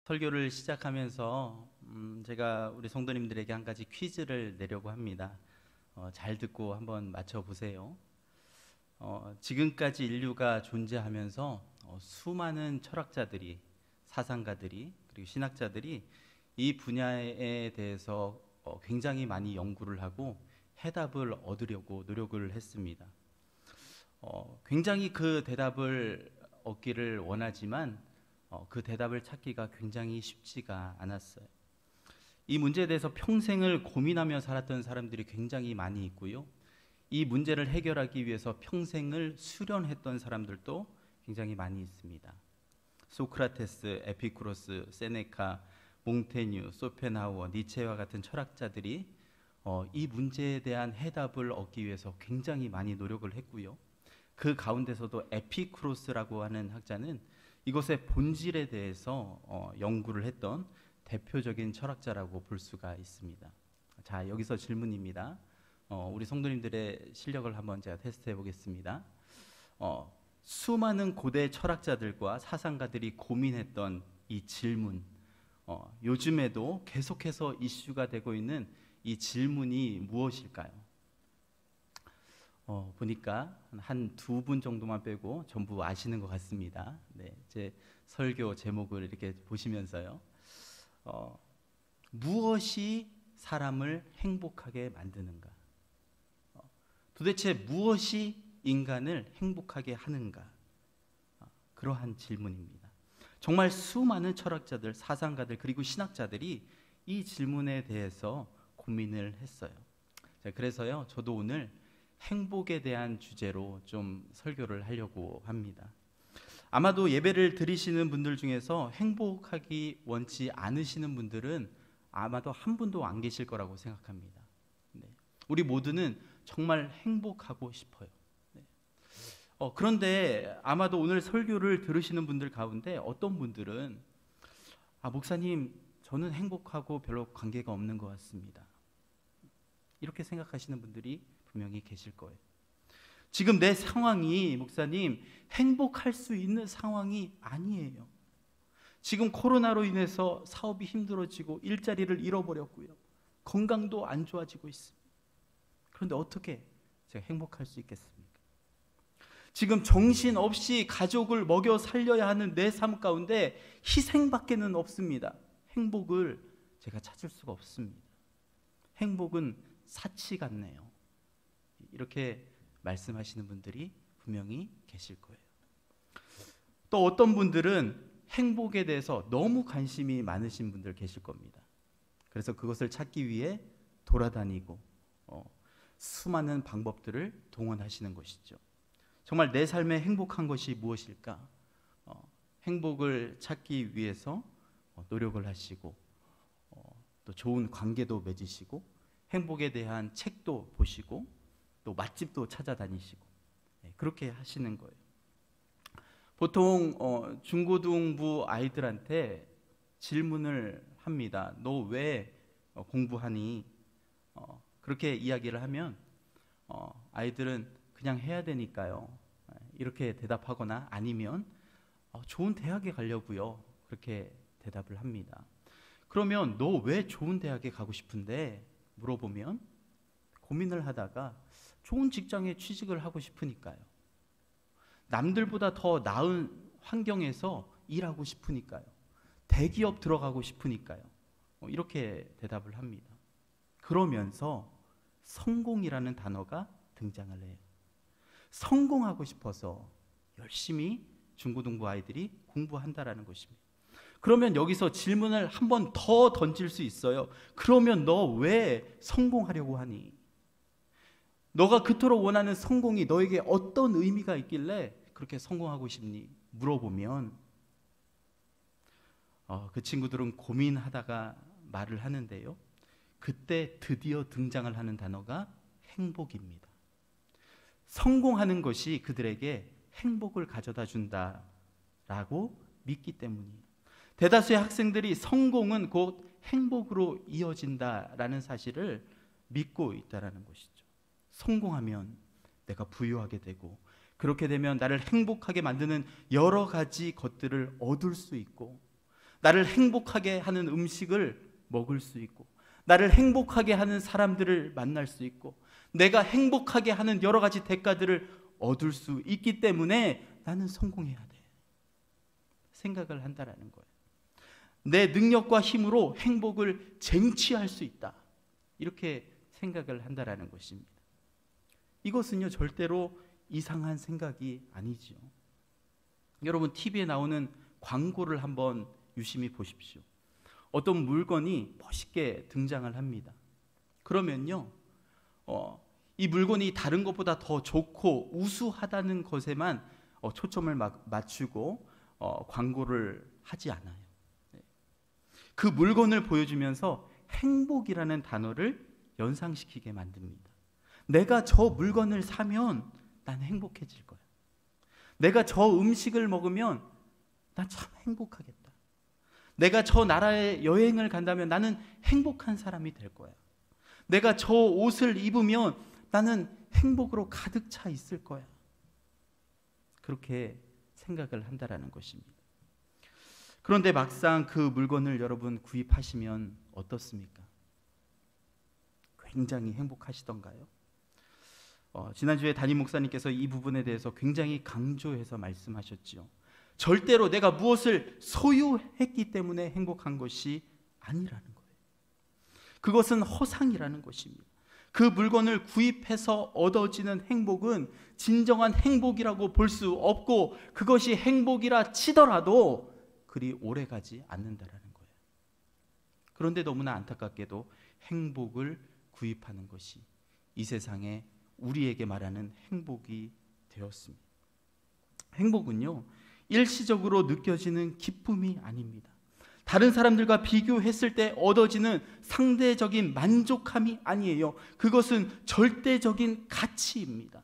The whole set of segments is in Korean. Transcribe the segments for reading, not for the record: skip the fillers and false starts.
설교를 시작하면서 제가 우리 성도님들에게 한 가지 퀴즈를 내려고 합니다. 잘 듣고 한번 맞춰보세요. 지금까지 인류가 존재하면서 수많은 철학자들이, 사상가들이, 그리고 신학자들이 이 분야에 대해서 굉장히 많이 연구를 하고 해답을 얻으려고 노력을 했습니다. 굉장히 그 대답을 얻기를 원하지만 그 대답을 찾기가 굉장히 쉽지가 않았어요. 이 문제에 대해서 평생을 고민하며 살았던 사람들이 굉장히 많이 있고요. 이 문제를 해결하기 위해서 평생을 수련했던 사람들도 굉장히 많이 있습니다. 소크라테스, 에피쿠로스, 세네카, 몽테뉴, 소펜하우어, 니체와 같은 철학자들이 이 문제에 대한 해답을 얻기 위해서 굉장히 많이 노력을 했고요. 그 가운데서도 에피쿠로스라고 하는 학자는 이것의 본질에 대해서 연구를 했던 대표적인 철학자라고 볼 수가 있습니다. 자, 여기서 질문입니다. 우리 성도님들의 실력을 한번 제가 테스트해 보겠습니다. 수많은 고대 철학자들과 사상가들이 고민했던 이 질문, 요즘에도 계속해서 이슈가 되고 있는 이 질문이 무엇일까요? 보니까 한 두 분 정도만 빼고 전부 아시는 것 같습니다. 네, 제 설교 제목을 이렇게 보시면서요. 무엇이 사람을 행복하게 만드는가? 도대체 무엇이 인간을 행복하게 하는가? 그러한 질문입니다. 정말 수많은 철학자들, 사상가들, 그리고 신학자들이 이 질문에 대해서 고민을 했어요. 자, 그래서요, 저도 오늘 행복에 대한 주제로 좀 설교를 하려고 합니다. 아마도 예배를 드리시는 분들 중에서 행복하기 원치 않으시는 분들은 아마도 한 분도 안 계실 거라고 생각합니다. 네. 우리 모두는 정말 행복하고 싶어요. 네. 그런데 아마도 오늘 설교를 들으시는 분들 가운데 어떤 분들은 목사님, 저는 행복하고 별로 관계가 없는 것 같습니다. 이렇게 생각하시는 분들이 분명히 계실 거예요. 지금 내 상황이, 목사님, 행복할 수 있는 상황이 아니에요. 지금 코로나로 인해서 사업이 힘들어지고 일자리를 잃어버렸고요. 건강도 안 좋아지고 있습니다. 그런데 어떻게 제가 행복할 수 있겠습니까? 지금 정신없이 가족을 먹여 살려야 하는 내 삶 가운데 희생밖에는 없습니다. 행복을 제가 찾을 수가 없습니다. 행복은 사치 같네요. 이렇게 말씀하시는 분들이 분명히 계실 거예요. 또 어떤 분들은 행복에 대해서 너무 관심이 많으신 분들 계실 겁니다. 그래서 그것을 찾기 위해 돌아다니고 수많은 방법들을 동원하시는 것이죠. 정말 내 삶에 행복한 것이 무엇일까? 행복을 찾기 위해서 노력을 하시고 또 좋은 관계도 맺으시고 행복에 대한 책도 보시고 또 맛집도 찾아다니시고 그렇게 하시는 거예요. 보통 중고등부 아이들한테 질문을 합니다. 너 왜 공부하니? 그렇게 이야기를 하면 아이들은 그냥 해야 되니까요. 이렇게 대답하거나 아니면 좋은 대학에 가려고요. 그렇게 대답을 합니다. 그러면 너 왜 좋은 대학에 가고 싶은데? 물어보면 고민을 하다가 좋은 직장에 취직을 하고 싶으니까요. 남들보다 더 나은 환경에서 일하고 싶으니까요. 대기업 들어가고 싶으니까요. 이렇게 대답을 합니다. 그러면서 성공이라는 단어가 등장을 해요. 성공하고 싶어서 열심히 중고등부 아이들이 공부한다라는 것입니다. 그러면 여기서 질문을 한 번 더 던질 수 있어요. 그러면 너 왜 성공하려고 하니? 너가 그토록 원하는 성공이 너에게 어떤 의미가 있길래 그렇게 성공하고 싶니? 물어보면 그 친구들은 고민하다가 말을 하는데요. 그때 드디어 등장을 하는 단어가 행복입니다. 성공하는 것이 그들에게 행복을 가져다 준다라고 믿기 때문이에요. 대다수의 학생들이 성공은 곧 행복으로 이어진다라는 사실을 믿고 있다라는 것이죠. 성공하면 내가 부유하게 되고 그렇게 되면 나를 행복하게 만드는 여러 가지 것들을 얻을 수 있고 나를 행복하게 하는 음식을 먹을 수 있고, 나를 행복하게 하는 사람들을 만날 수 있고, 내가 행복하게 하는 여러 가지 대가들을 얻을 수 있기 때문에 나는 성공해야 돼 생각을 한다라는 거예요. 내 능력과 힘으로 행복을 쟁취할 수 있다, 이렇게 생각을 한다라는 것입니다. 이것은요 절대로 이상한 생각이 아니지요. 여러분, TV에 나오는 광고를 한번 유심히 보십시오. 어떤 물건이 멋있게 등장을 합니다. 그러면요 이 물건이 다른 것보다 더 좋고 우수하다는 것에만 초점을 맞추고 광고를 하지 않아요. 그 물건을 보여주면서 행복이라는 단어를 연상시키게 만듭니다. 내가 저 물건을 사면 난 행복해질 거야. 내가 저 음식을 먹으면 난 참 행복하겠다. 내가 저 나라에 여행을 간다면 나는 행복한 사람이 될 거야. 내가 저 옷을 입으면 나는 행복으로 가득 차 있을 거야. 그렇게 생각을 한다라는 것입니다. 그런데 막상 그 물건을 여러분 구입하시면 어떻습니까? 굉장히 행복하시던가요? 지난주에 담임 목사님께서 이 부분에 대해서 굉장히 강조해서 말씀하셨지요. 절대로 내가 무엇을 소유했기 때문에 행복한 것이 아니라는 거예요. 그것은 허상이라는 것입니다. 그 물건을 구입해서 얻어지는 행복은 진정한 행복이라고 볼 수 없고, 그것이 행복이라 치더라도 그리 오래가지 않는다라는 거예요. 그런데 너무나 안타깝게도 행복을 구입하는 것이 이 세상에 우리에게 말하는 행복이 되었습니다. 행복은요 일시적으로 느껴지는 기쁨이 아닙니다. 다른 사람들과 비교했을 때 얻어지는 상대적인 만족함이 아니에요. 그것은 절대적인 가치입니다.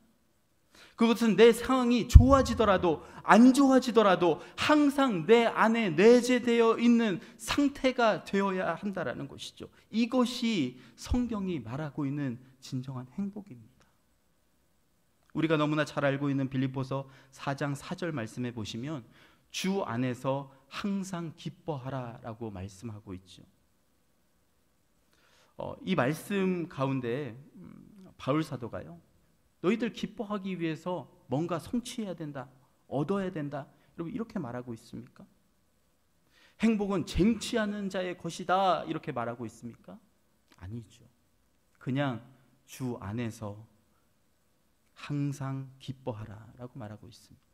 그것은 내 상황이 좋아지더라도 안 좋아지더라도 항상 내 안에 내재되어 있는 상태가 되어야 한다라는 것이죠. 이것이 성경이 말하고 있는 진정한 행복입니다. 우리가 너무나 잘 알고 있는 빌립보서 4장 4절 말씀에 보시면 주 안에서 항상 기뻐하라 라고 말씀하고 있죠. 이 말씀 가운데 바울 사도가요, 너희들 기뻐하기 위해서 뭔가 성취해야 된다, 얻어야 된다, 여러분 이렇게 말하고 있습니까? 행복은 쟁취하는 자의 것이다 이렇게 말하고 있습니까? 아니죠. 그냥 주 안에서 항상 기뻐하라 라고 말하고 있습니다.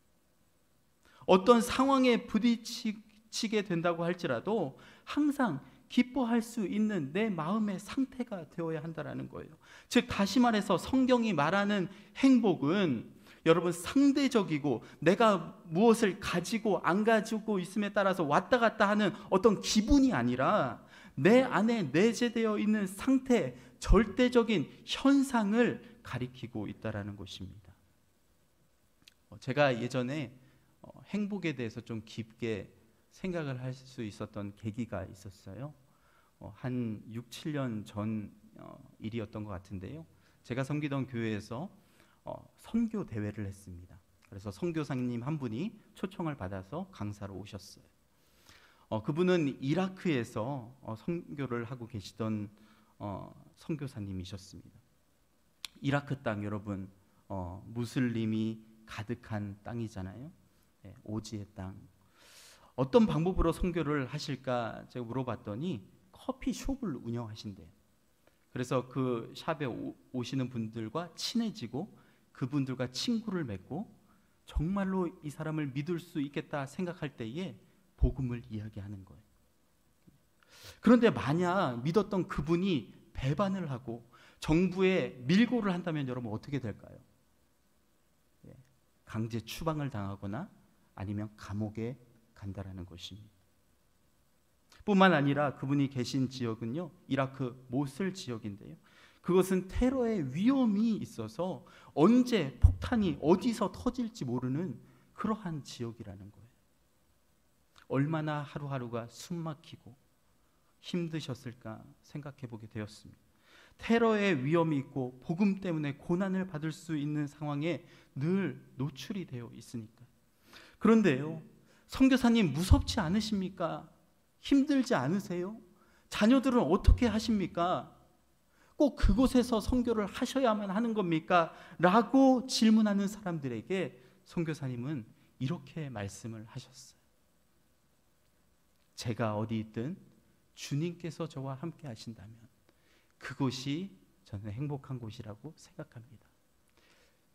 어떤 상황에 부딪히게 된다고 할지라도 항상 기뻐할 수 있는 내 마음의 상태가 되어야 한다는 거예요. 즉 다시 말해서 성경이 말하는 행복은 여러분 상대적이고 내가 무엇을 가지고 안 가지고 있음에 따라서 왔다 갔다 하는 어떤 기분이 아니라 내 안에 내재되어 있는 상태, 절대적인 현상을 가리키고 있다는 것입니다. 제가 예전에 행복에 대해서 좀 깊게 생각을 할 수 있었던 계기가 있었어요. 한 6, 7년 전 일이었던 것 같은데요. 제가 섬기던 교회에서 선교 대회를 했습니다. 그래서 선교사님 한 분이 초청을 받아서 강사로 오셨어요. 그분은 이라크에서 선교를 하고 계시던 선교사님이셨습니다. 이라크 땅 여러분 무슬림이 가득한 땅이잖아요. 네, 오지의 땅. 어떤 방법으로 선교를 하실까 제가 물어봤더니 커피숍을 운영하신대요. 그래서 그 샵에 오시는 분들과 친해지고 그분들과 친구를 맺고 정말로 이 사람을 믿을 수 있겠다 생각할 때에 복음을 이야기하는 거예요. 그런데 만약 믿었던 그분이 배반을 하고 정부에 밀고를 한다면 여러분 어떻게 될까요? 강제 추방을 당하거나 아니면 감옥에 간다라는 것입니다. 뿐만 아니라 그분이 계신 지역은요 이라크 모슬 지역인데요, 그것은 테러의 위험이 있어서 언제 폭탄이 어디서 터질지 모르는 그러한 지역이라는 거예요. 얼마나 하루하루가 숨막히고 힘드셨을까 생각해 보게 되었습니다. 테러의 위험이 있고 복음 때문에 고난을 받을 수 있는 상황에 늘 노출이 되어 있으니까. 그런데요 선교사님 무섭지 않으십니까? 힘들지 않으세요? 자녀들은 어떻게 하십니까? 꼭 그곳에서 선교를 하셔야만 하는 겁니까? 라고 질문하는 사람들에게 선교사님은 이렇게 말씀을 하셨어요. 제가 어디 있든 주님께서 저와 함께 하신다면 그곳이 저는 행복한 곳이라고 생각합니다.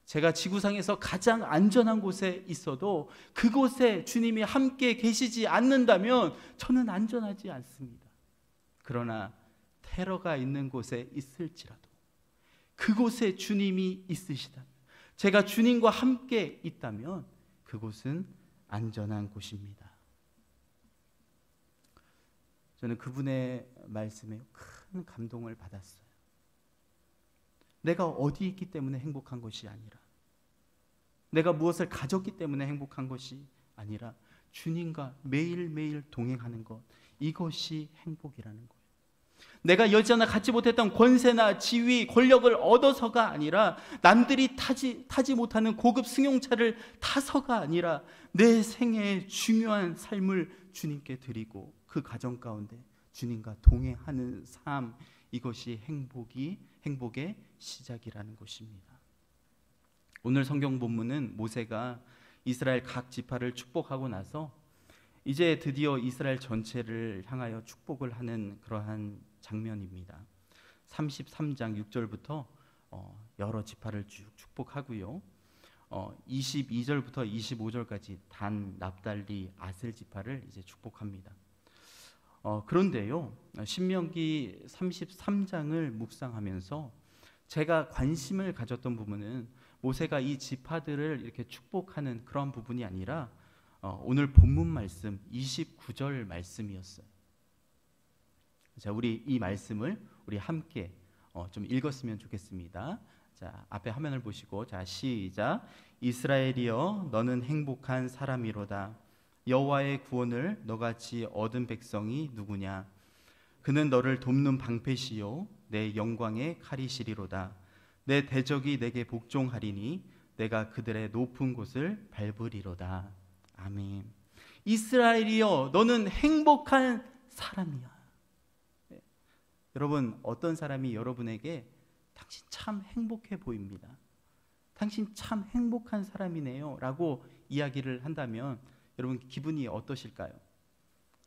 제가 지구상에서 가장 안전한 곳에 있어도 그곳에 주님이 함께 계시지 않는다면 저는 안전하지 않습니다. 그러나 테러가 있는 곳에 있을지라도 그곳에 주님이 있으시다면, 제가 주님과 함께 있다면 그곳은 안전한 곳입니다. 저는 그분의 말씀에 큰 감동을 받았어요. 내가 어디 있기 때문에 행복한 것이 아니라, 내가 무엇을 가졌기 때문에 행복한 것이 아니라 주님과 매일매일 동행하는 것, 이것이 행복이라는 거예요. 내가 여지하나 갖지 못했던 권세나 지위, 권력을 얻어서가 아니라, 남들이 타지 못하는 고급 승용차를 타서가 아니라 내 생애의 중요한 삶을 주님께 드리고 그 가정 가운데 주님과 동행하는 삶, 이것이 행복의 시작이라는 것입니다. 오늘 성경 본문은 모세가 이스라엘 각 지파를 축복하고 나서 이제 드디어 이스라엘 전체를 향하여 축복을 하는 그러한 장면입니다. 33장 6절부터 여러 지파를 쭉 축복하고요. 22절부터 25절까지 단, 납달리, 아셀 지파를 이제 축복합니다. 그런데요, 신명기 33장을 묵상하면서 제가 관심을 가졌던 부분은 모세가 이 지파들을 이렇게 축복하는 그런 부분이 아니라 오늘 본문 말씀 29절 말씀이었어요. 자, 우리 이 말씀을 우리 함께 좀 읽었으면 좋겠습니다. 자, 앞에 화면을 보시고, 자, 시작. 이스라엘이여, 너는 행복한 사람이로다. 여호와의 구원을 너같이 얻은 백성이 누구냐? 그는 너를 돕는 방패시요 내 영광의 칼이시리로다. 내 대적이 내게 복종하리니 내가 그들의 높은 곳을 밟으리로다. 아멘. 이스라엘이여, 너는 행복한 사람이야. 네. 여러분, 어떤 사람이 여러분에게 당신 참 행복해 보입니다, 당신 참 행복한 사람이네요 라고 이야기를 한다면 여러분 기분이 어떠실까요?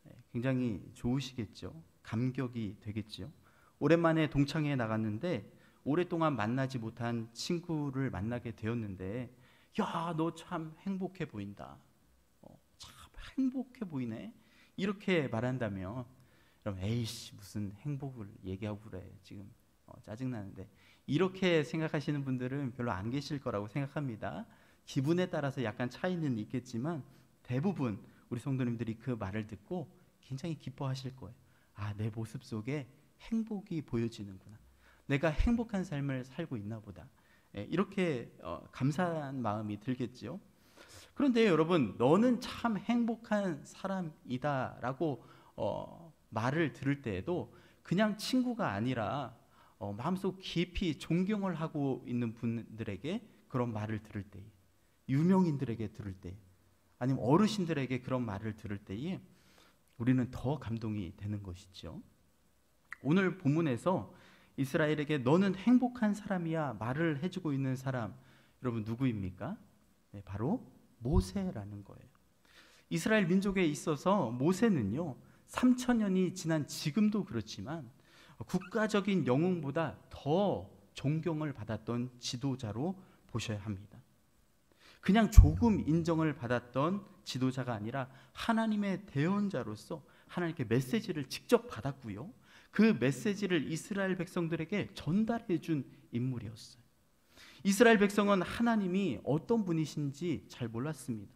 네, 굉장히 좋으시겠죠. 감격이 되겠죠. 오랜만에 동창회에 나갔는데 오랫동안 만나지 못한 친구를 만나게 되었는데, 야, 너 참 행복해 보인다, 참 행복해 보이네, 이렇게 말한다면 여러분, 에이씨 무슨 행복을 얘기하고 그래, 지금 짜증나는데, 이렇게 생각하시는 분들은 별로 안 계실 거라고 생각합니다. 기분에 따라서 약간 차이는 있겠지만 대부분 우리 성도님들이 그 말을 듣고 굉장히 기뻐하실 거예요. 아, 내 모습 속에 행복이 보여지는구나, 내가 행복한 삶을 살고 있나 보다, 이렇게 감사한 마음이 들겠죠. 그런데 여러분, 너는 참 행복한 사람이다 라고 말을 들을 때에도 그냥 친구가 아니라 마음속 깊이 존경을 하고 있는 분들에게 그런 말을 들을 때, 유명인들에게 들을 때, 아니면 어르신들에게 그런 말을 들을 때에 우리는 더 감동이 되는 것이죠. 오늘 본문에서 이스라엘에게 너는 행복한 사람이야 말을 해주고 있는 사람, 여러분 누구입니까? 네, 바로 모세라는 거예요. 이스라엘 민족에 있어서 모세는요, 3000년이 지난 지금도 그렇지만 국가적인 영웅보다 더 존경을 받았던 지도자로 보셔야 합니다. 그냥 조금 인정을 받았던 지도자가 아니라 하나님의 대언자로서 하나님께 메시지를 직접 받았고요, 그 메시지를 이스라엘 백성들에게 전달해 준 인물이었어요. 이스라엘 백성은 하나님이 어떤 분이신지 잘 몰랐습니다.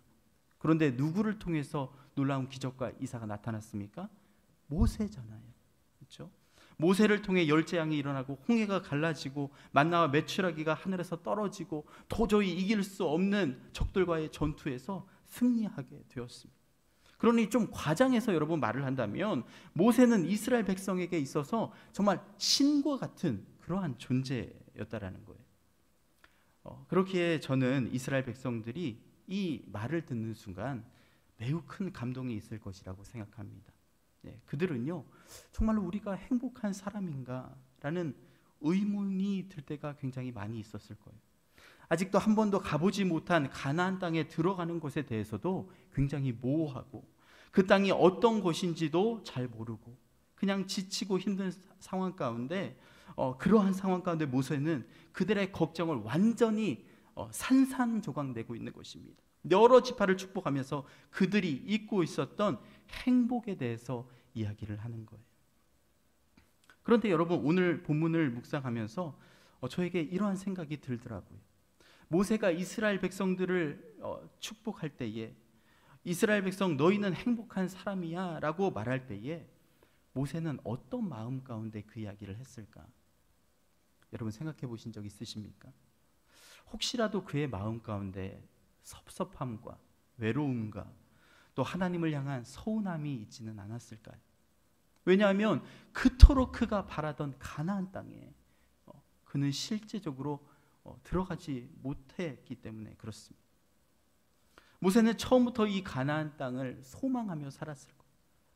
그런데 누구를 통해서 놀라운 기적과 이사가 나타났습니까? 모세잖아요. 그렇죠? 모세를 통해 열재앙이 일어나고 홍해가 갈라지고 만나와 메추라기가 하늘에서 떨어지고 도저히 이길 수 없는 적들과의 전투에서 승리하게 되었습니다. 그러니 좀 과장해서 여러분 말을 한다면 모세는 이스라엘 백성에게 있어서 정말 신과 같은 그러한 존재였다라는 거예요. 그렇기에 저는 이스라엘 백성들이 이 말을 듣는 순간 매우 큰 감동이 있을 것이라고 생각합니다. 그들은요 정말로 우리가 행복한 사람인가라는 의문이 들 때가 굉장히 많이 있었을 거예요. 아직도 한 번도 가보지 못한 가나안 땅에 들어가는 것에 대해서도 굉장히 모호하고 그 땅이 어떤 곳인지도 잘 모르고 그냥 지치고 힘든 상황 가운데 그러한 상황 가운데 모세는 그들의 걱정을 완전히 산산조각내고 있는 것입니다. 여러 지파를 축복하면서 그들이 잊고 있었던 행복에 대해서 이야기를 하는 거예요. 그런데 여러분, 오늘 본문을 묵상하면서 저에게 이러한 생각이 들더라고요. 모세가 이스라엘 백성들을 축복할 때에, 이스라엘 백성 너희는 행복한 사람이야 라고 말할 때에 모세는 어떤 마음 가운데 그 이야기를 했을까? 여러분 생각해 보신 적 있으십니까? 혹시라도 그의 마음 가운데 섭섭함과 외로움과 또 하나님을 향한 서운함이 있지는 않았을까요? 왜냐하면 그토록 그가 바라던 가나안 땅에 그는 실제적으로 들어가지 못했기 때문에 그렇습니다. 모세는 처음부터 이 가나안 땅을 소망하며 살았을 거예요.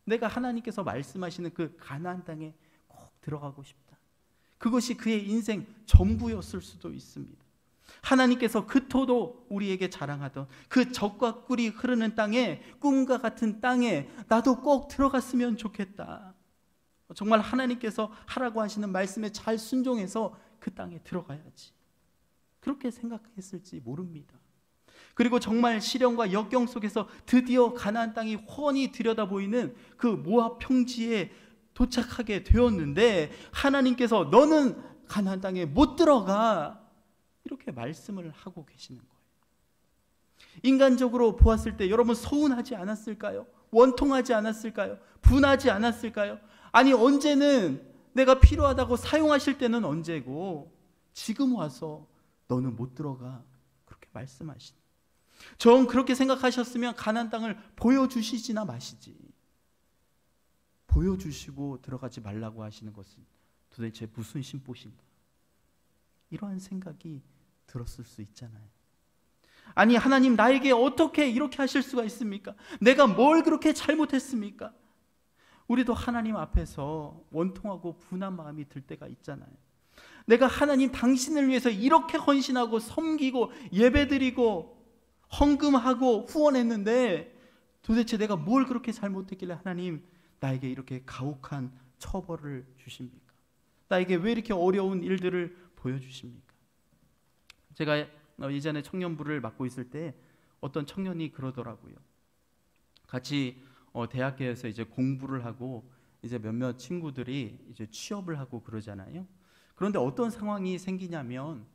내가 하나님께서 말씀하시는 그 가나안 땅에 꼭 들어가고 싶다. 그것이 그의 인생 전부였을 수도 있습니다. 하나님께서 그토록 우리에게 자랑하던 그 젖과 꿀이 흐르는 땅에, 꿈과 같은 땅에 나도 꼭 들어갔으면 좋겠다. 정말 하나님께서 하라고 하시는 말씀에 잘 순종해서 그 땅에 들어가야지. 그렇게 생각했을지 모릅니다. 그리고 정말 시련과 역경 속에서 드디어 가나안 땅이 훤히 들여다보이는 그 모압 평지에 도착하게 되었는데 하나님께서 너는 가나안 땅에 못 들어가, 이렇게 말씀을 하고 계시는 거예요. 인간적으로 보았을 때 여러분 서운하지 않았을까요? 원통하지 않았을까요? 분하지 않았을까요? 아니, 언제는 내가 필요하다고 사용하실 때는 언제고 지금 와서 너는 못 들어가, 그렇게 말씀하시는. 전 그렇게 생각하셨으면 가나안 땅을 보여주시지나 마시지. 보여주시고 들어가지 말라고 하시는 것은 도대체 무슨 심보신가? 이러한 생각이 들었을 수 있잖아요. 아니, 하나님 나에게 어떻게 이렇게 하실 수가 있습니까? 내가 뭘 그렇게 잘못했습니까? 우리도 하나님 앞에서 원통하고 분한 마음이 들 때가 있잖아요. 내가 하나님 당신을 위해서 이렇게 헌신하고 섬기고 예배드리고 헌금하고 후원했는데 도대체 내가 뭘 그렇게 잘못했길래 하나님 나에게 이렇게 가혹한 처벌을 주십니까? 나에게 왜 이렇게 어려운 일들을 보여주십니까? 제가 예전에 청년부를 맡고 있을 때 어떤 청년이 그러더라고요. 같이 대학교에서 이제 공부를 하고 이제 몇몇 친구들이 이제 취업을 하고 그러잖아요. 그런데 어떤 상황이 생기냐면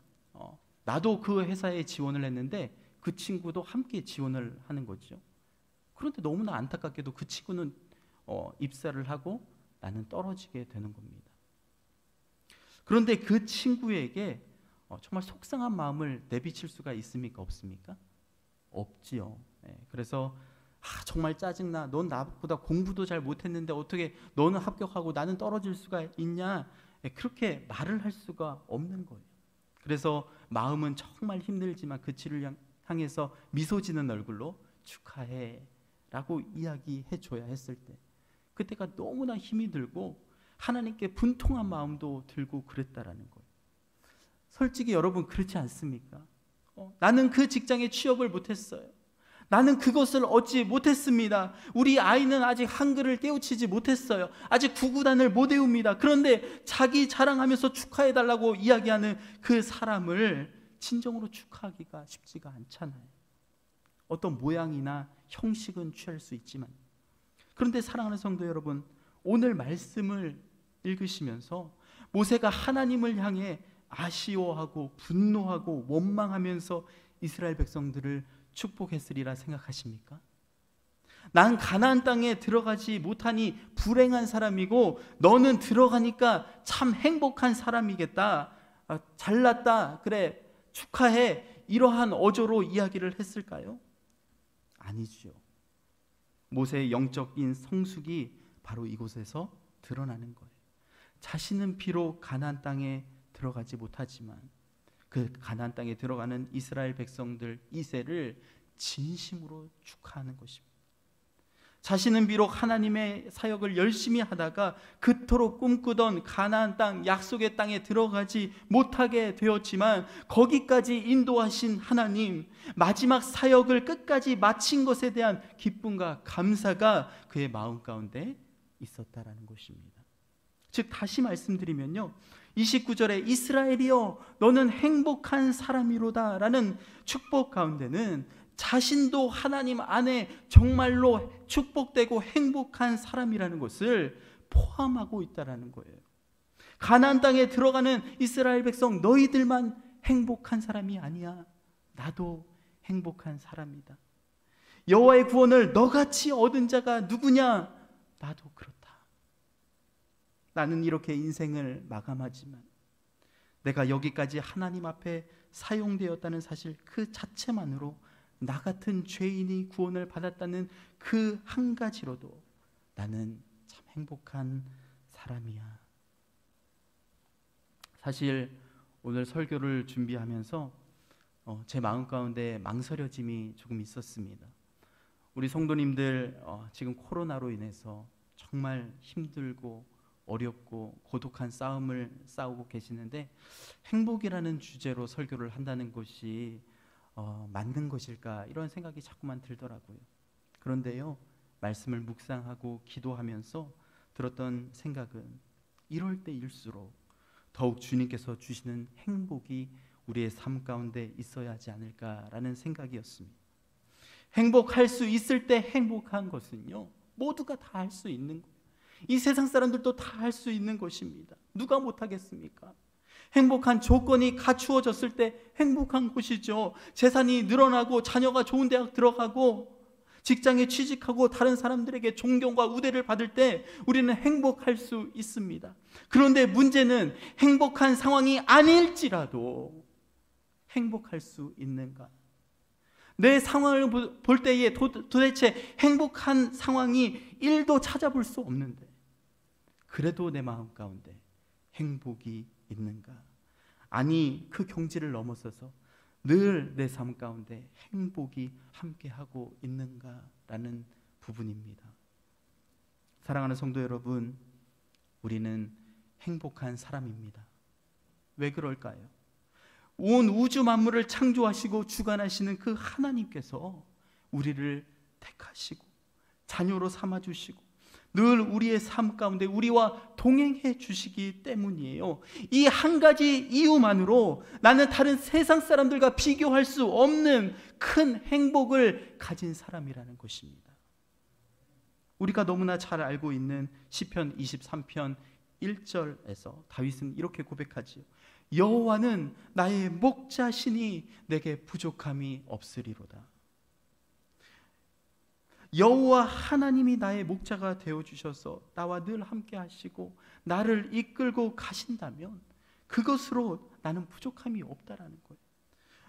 나도 그 회사에 지원을 했는데 그 친구도 함께 지원을 하는 거죠. 그런데 너무나 안타깝게도 그 친구는 입사를 하고 나는 떨어지게 되는 겁니다. 그런데 그 친구에게 정말 속상한 마음을 내비칠 수가 있습니까? 없습니까? 없지요. 그래서 정말 짜증나. 넌 나보다 공부도 잘 못했는데 어떻게 너는 합격하고 나는 떨어질 수가 있냐? 그렇게 말을 할 수가 없는 거예요. 그래서 마음은 정말 힘들지만 그 친구를 향해서 미소 지는 얼굴로 축하해 라고 이야기해 줘야 했을 때 그때가 너무나 힘이 들고 하나님께 분통한 마음도 들고 그랬다라는 거예요. 솔직히 여러분 그렇지 않습니까? 나는 그 직장에 취업을 못했어요. 나는 그것을 얻지 못했습니다. 우리 아이는 아직 한글을 깨우치지 못했어요. 아직 구구단을 못 외웁니다. 그런데 자기 자랑하면서 축하해달라고 이야기하는 그 사람을 진정으로 축하하기가 쉽지가 않잖아요. 어떤 모양이나 형식은 취할 수 있지만, 그런데 사랑하는 성도 여러분, 오늘 말씀을 읽으시면서 모세가 하나님을 향해 아쉬워하고 분노하고 원망하면서 이스라엘 백성들을 축복했으리라 생각하십니까? 난 가나안 땅에 들어가지 못하니 불행한 사람이고 너는 들어가니까 참 행복한 사람이겠다. 잘났다. 그래, 축하해. 이러한 어조로 이야기를 했을까요? 아니죠. 모세의 영적인 성숙이 바로 이곳에서 드러나는 거예요. 자신은 비록 가나안 땅에 들어가지 못하지만 그 가나안 땅에 들어가는 이스라엘 백성들 이세를 진심으로 축하하는 것입니다. 자신은 비록 하나님의 사역을 열심히 하다가 그토록 꿈꾸던 가나안 땅, 약속의 땅에 들어가지 못하게 되었지만 거기까지 인도하신 하나님, 마지막 사역을 끝까지 마친 것에 대한 기쁨과 감사가 그의 마음 가운데 있었다라는 것입니다. 즉 다시 말씀드리면요, 29절에 이스라엘이여 너는 행복한 사람이로다 라는 축복 가운데는 자신도 하나님 안에 정말로 축복되고 행복한 사람이라는 것을 포함하고 있다는 거예요. 가나안 땅에 들어가는 이스라엘 백성, 너희들만 행복한 사람이 아니야. 나도 행복한 사람이다. 여호와의 구원을 너같이 얻은 자가 누구냐? 나도 그렇다. 나는 이렇게 인생을 마감하지만 내가 여기까지 하나님 앞에 사용되었다는 사실 그 자체만으로 나 같은 죄인이 구원을 받았다는 그 한 가지로도 나는 참 행복한 사람이야. 사실 오늘 설교를 준비하면서 제 마음 가운데 망설여짐이 조금 있었습니다. 우리 성도님들 지금 코로나로 인해서 정말 힘들고 어렵고 고독한 싸움을 싸우고 계시는데 행복이라는 주제로 설교를 한다는 것이 맞는 것일까, 이런 생각이 자꾸만 들더라고요. 그런데요, 말씀을 묵상하고 기도하면서 들었던 생각은 이럴 때일수록 더욱 주님께서 주시는 행복이 우리의 삶 가운데 있어야 하지 않을까라는 생각이었습니다. 행복할 수 있을 때 행복한 것은요, 모두가 다 할 수 있는 거예요. 이 세상 사람들도 다 할 수 있는 것입니다. 누가 못하겠습니까? 행복한 조건이 갖추어졌을 때 행복한 것이죠. 재산이 늘어나고 자녀가 좋은 대학 들어가고 직장에 취직하고 다른 사람들에게 존경과 우대를 받을 때 우리는 행복할 수 있습니다. 그런데 문제는 행복한 상황이 아닐지라도 행복할 수 있는가? 내 상황을 볼 때에 도대체 행복한 상황이 1도 찾아볼 수 없는데 그래도 내 마음 가운데 행복이 있는가? 아니, 그 경지를 넘어서서 늘 내 삶 가운데 행복이 함께하고 있는가라는 부분입니다. 사랑하는 성도 여러분, 우리는 행복한 사람입니다. 왜 그럴까요? 온 우주 만물을 창조하시고 주관하시는 그 하나님께서 우리를 택하시고 자녀로 삼아주시고 늘 우리의 삶 가운데 우리와 동행해 주시기 때문이에요. 이 한 가지 이유만으로 나는 다른 세상 사람들과 비교할 수 없는 큰 행복을 가진 사람이라는 것입니다. 우리가 너무나 잘 알고 있는 시편 23편 1절에서 다윗은 이렇게 고백하지요. 여호와는 나의 목자시니 내게 부족함이 없으리로다. 여호와 하나님이 나의 목자가 되어주셔서 나와 늘 함께 하시고 나를 이끌고 가신다면 그것으로 나는 부족함이 없다라는 거예요.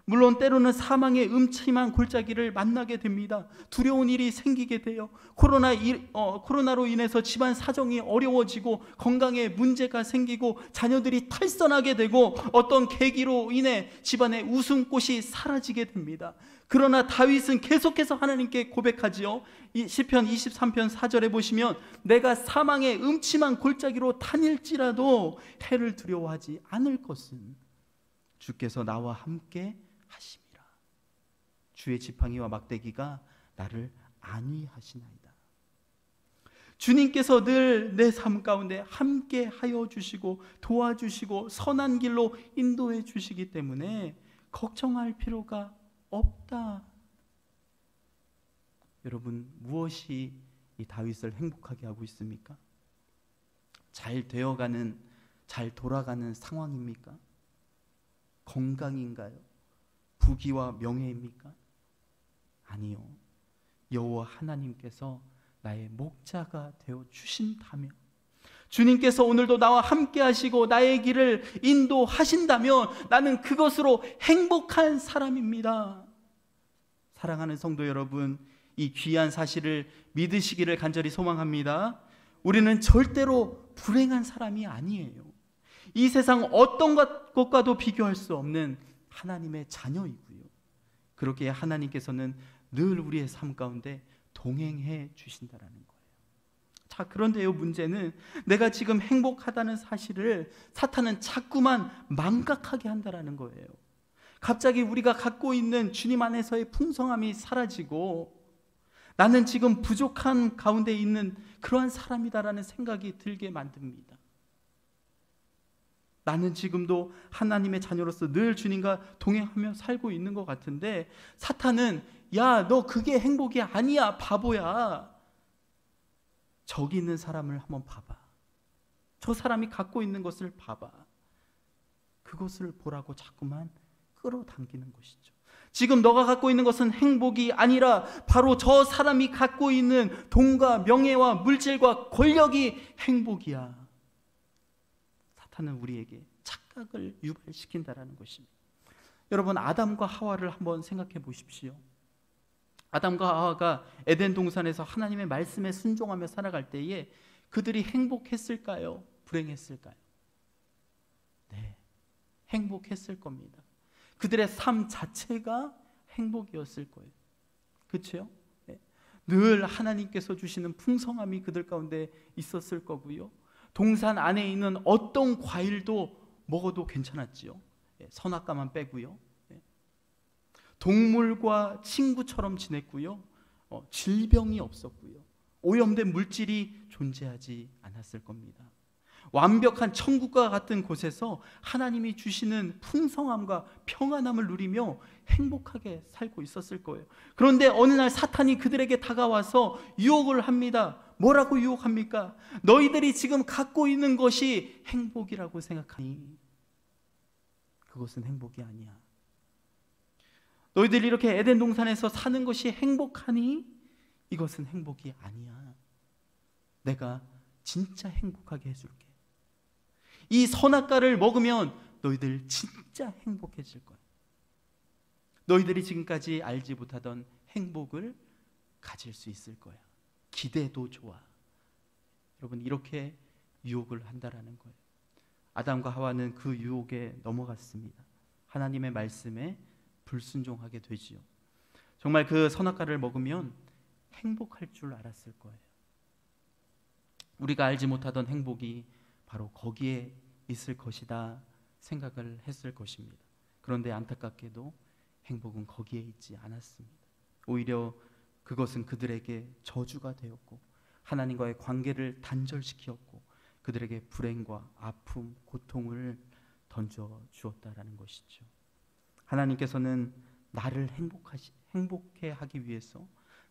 물론 때로는 사망의 음침한 골짜기를 만나게 됩니다. 두려운 일이 생기게 돼요. 코로나로 인해서 집안 사정이 어려워지고 건강에 문제가 생기고 자녀들이 탈선하게 되고 어떤 계기로 인해 집안의 웃음꽃이 사라지게 됩니다. 그러나 다윗은 계속해서 하나님께 고백하지요. 이 시편 23편 4절에 보시면 내가 사망의 음침한 골짜기로 다닐지라도 해를 두려워하지 않을 것은 주께서 나와 함께 하심이라. 주의 지팡이와 막대기가 나를 안위하시나이다. 주님께서 늘 내 삶 가운데 함께 하여 주시고 도와주시고 선한 길로 인도해 주시기 때문에 걱정할 필요가 없다. 여러분, 무엇이 이 다윗을 행복하게 하고 있습니까? 잘 되어가는, 잘 돌아가는 상황입니까? 건강인가요? 부귀와 명예입니까? 아니요. 여호와 하나님께서 나의 목자가 되어 주신다면, 주님께서 오늘도 나와 함께 하시고 나의 길을 인도하신다면 나는 그것으로 행복한 사람입니다. 사랑하는 성도 여러분, 이 귀한 사실을 믿으시기를 간절히 소망합니다. 우리는 절대로 불행한 사람이 아니에요. 이 세상 어떤 것과도 비교할 수 없는 하나님의 자녀이고요. 그렇게 하나님께서는 늘 우리의 삶 가운데 동행해 주신다라는 거예요. 자, 그런데요, 문제는 내가 지금 행복하다는 사실을 사탄은 자꾸만 망각하게 한다라는 거예요. 갑자기 우리가 갖고 있는 주님 안에서의 풍성함이 사라지고 나는 지금 부족한 가운데 있는 그러한 사람이다라는 생각이 들게 만듭니다. 나는 지금도 하나님의 자녀로서 늘 주님과 동행하며 살고 있는 것 같은데 사탄은 야, 너 그게 행복이 아니야, 바보야. 저기 있는 사람을 한번 봐봐. 저 사람이 갖고 있는 것을 봐봐. 그것을 보라고 자꾸만 끌어당기는 것이죠. 지금 너가 갖고 있는 것은 행복이 아니라 바로 저 사람이 갖고 있는 돈과 명예와 물질과 권력이 행복이야. 사탄은 우리에게 착각을 유발시킨다라는 것입니다. 여러분, 아담과 하와를 한번 생각해 보십시오. 아담과 하와가 에덴 동산에서 하나님의 말씀에 순종하며 살아갈 때에 그들이 행복했을까요? 불행했을까요? 네, 행복했을 겁니다. 그들의 삶 자체가 행복이었을 거예요. 그렇죠? 네. 늘 하나님께서 주시는 풍성함이 그들 가운데 있었을 거고요. 동산 안에 있는 어떤 과일도 먹어도 괜찮았지요. 네. 선악과만 빼고요. 네. 동물과 친구처럼 지냈고요. 질병이 없었고요. 오염된 물질이 존재하지 않았을 겁니다. 완벽한 천국과 같은 곳에서 하나님이 주시는 풍성함과 평안함을 누리며 행복하게 살고 있었을 거예요. 그런데 어느 날 사탄이 그들에게 다가와서 유혹을 합니다. 뭐라고 유혹합니까? 너희들이 지금 갖고 있는 것이 행복이라고 생각하니 그것은 행복이 아니야. 너희들이 이렇게 에덴 동산에서 사는 것이 행복하니 이것은 행복이 아니야. 내가 진짜 행복하게 해줄게. 이 선악과를 먹으면 너희들 진짜 행복해질 거야. 너희들이 지금까지 알지 못하던 행복을 가질 수 있을 거야. 기대도 좋아. 여러분, 이렇게 유혹을 한다라는 거예요. 아담과 하와는 그 유혹에 넘어갔습니다. 하나님의 말씀에 불순종하게 되지요. 정말 그 선악과를 먹으면 행복할 줄 알았을 거예요. 우리가 알지 못하던 행복이 바로 거기에 있을 것이다 생각을 했을 것입니다. 그런데 안타깝게도 행복은 거기에 있지 않았습니다. 오히려 그것은 그들에게 저주가 되었고 하나님과의 관계를 단절시켰고 그들에게 불행과 아픔, 고통을 던져 주었다라는 것이죠. 하나님께서는 나를 행복해 하기 위해서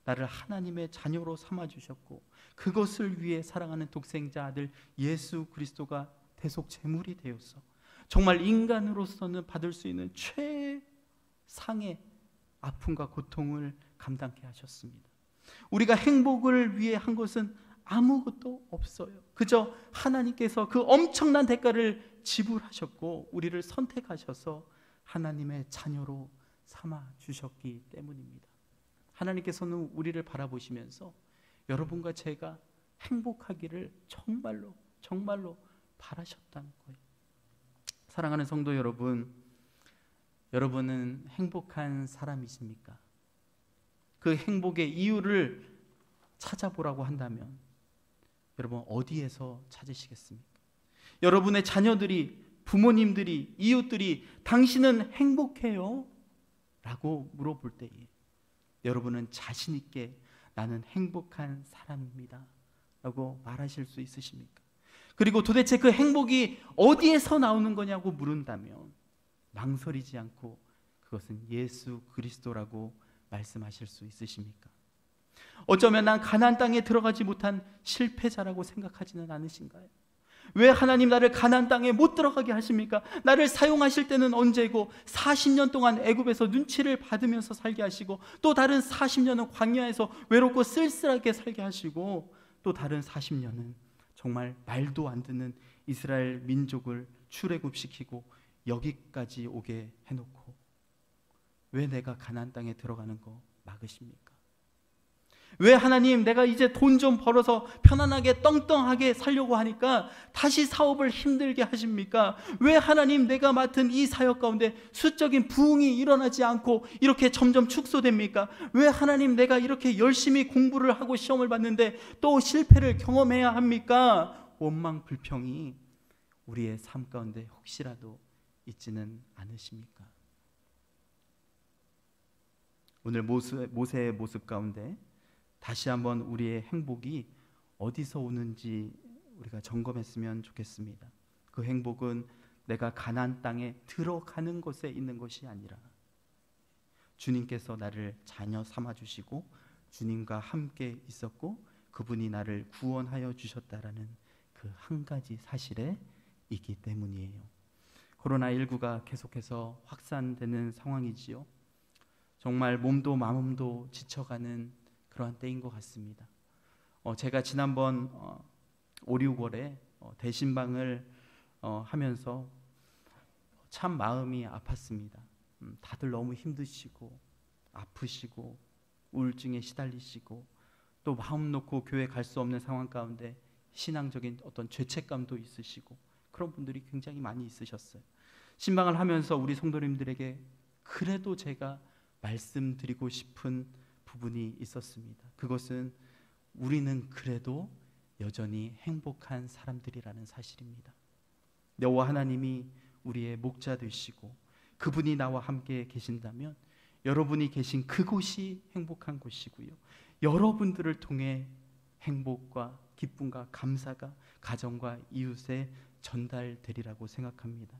나를 하나님의 자녀로 삼아주셨고 그것을 위해 사랑하는 독생자 아들 예수 그리스도가 대속 제물이 되어서 정말 인간으로서는 받을 수 있는 최상의 아픔과 고통을 감당케 하셨습니다. 우리가 행복을 위해 한 것은 아무것도 없어요. 그저 하나님께서 그 엄청난 대가를 지불하셨고 우리를 선택하셔서 하나님의 자녀로 삼아주셨기 때문입니다. 하나님께서는 우리를 바라보시면서 여러분과 제가 행복하기를 정말로 정말로 바라셨다는 거예요. 사랑하는 성도 여러분, 여러분은 행복한 사람이십니까? 그 행복의 이유를 찾아보라고 한다면 여러분 어디에서 찾으시겠습니까? 여러분의 자녀들이, 부모님들이, 이웃들이 당신은 행복해요? 라고 물어볼 때에 여러분은 자신 있게 나는 행복한 사람입니다 라고 말하실 수 있으십니까? 그리고 도대체 그 행복이 어디에서 나오는 거냐고 물은다면 망설이지 않고 그것은 예수 그리스도라고 말씀하실 수 있으십니까? 어쩌면 난 가나안 땅에 들어가지 못한 실패자라고 생각하지는 않으신가요? 왜 하나님 나를 가나안 땅에 못 들어가게 하십니까? 나를 사용하실 때는 언제고 40년 동안 애굽에서 눈치를 받으면서 살게 하시고 또 다른 40년은 광야에서 외롭고 쓸쓸하게 살게 하시고 또 다른 40년은 정말 말도 안 듣는 이스라엘 민족을 출애굽시키고 여기까지 오게 해놓고 왜 내가 가나안 땅에 들어가는 거 막으십니까? 왜 하나님 내가 이제 돈 좀 벌어서 편안하게 떵떵하게 살려고 하니까 다시 사업을 힘들게 하십니까? 왜 하나님 내가 맡은 이 사역 가운데 수적인 부흥이 일어나지 않고 이렇게 점점 축소됩니까? 왜 하나님 내가 이렇게 열심히 공부를 하고 시험을 봤는데 또 실패를 경험해야 합니까? 원망 불평이 우리의 삶 가운데 혹시라도 있지는 않으십니까? 오늘 모세의 모습 가운데 다시 한번 우리의 행복이 어디서 오는지 우리가 점검했으면 좋겠습니다. 그 행복은 내가 가나안 땅에 들어가는 것에 있는 것이 아니라 주님께서 나를 자녀 삼아 주시고 주님과 함께 있었고 그분이 나를 구원하여 주셨다라는 그 한 가지 사실에 있기 때문이에요. 코로나19가 계속해서 확산되는 상황이지요. 정말 몸도 마음도 지쳐가는 그러한 때인 것 같습니다. 제가 지난번 5, 6월에 대신방을 하면서 참 마음이 아팠습니다. 다들 너무 힘드시고 아프시고 우울증에 시달리시고 또 마음 놓고 교회 갈 수 없는 상황 가운데 신앙적인 어떤 죄책감도 있으시고 그런 분들이 굉장히 많이 있으셨어요. 신방을 하면서 우리 성도님들에게 그래도 제가 말씀드리고 싶은 부분이 있었습니다. 그것은 우리는 그래도 여전히 행복한 사람들이라는 사실입니다. 여호와 하나님이 우리의 목자 되시고 그분이 나와 함께 계신다면 여러분이 계신 그곳이 행복한 곳이고요. 여러분들을 통해 행복과 기쁨과 감사가 가정과 이웃에 전달되리라고 생각합니다.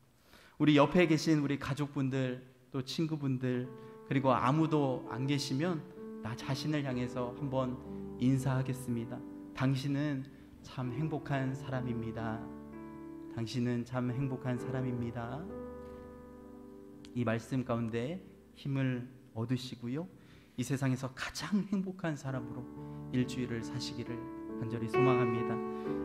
우리 옆에 계신 우리 가족분들 또 친구분들 그리고 아무도 안 계시면 나 자신을 향해서 한번 인사하겠습니다. 당신은 참 행복한 사람입니다. 당신은 참 행복한 사람입니다. 이 말씀 가운데 힘을 얻으시고요. 이 세상에서 가장 행복한 사람으로 일주일을 사시기를 간절히 소망합니다.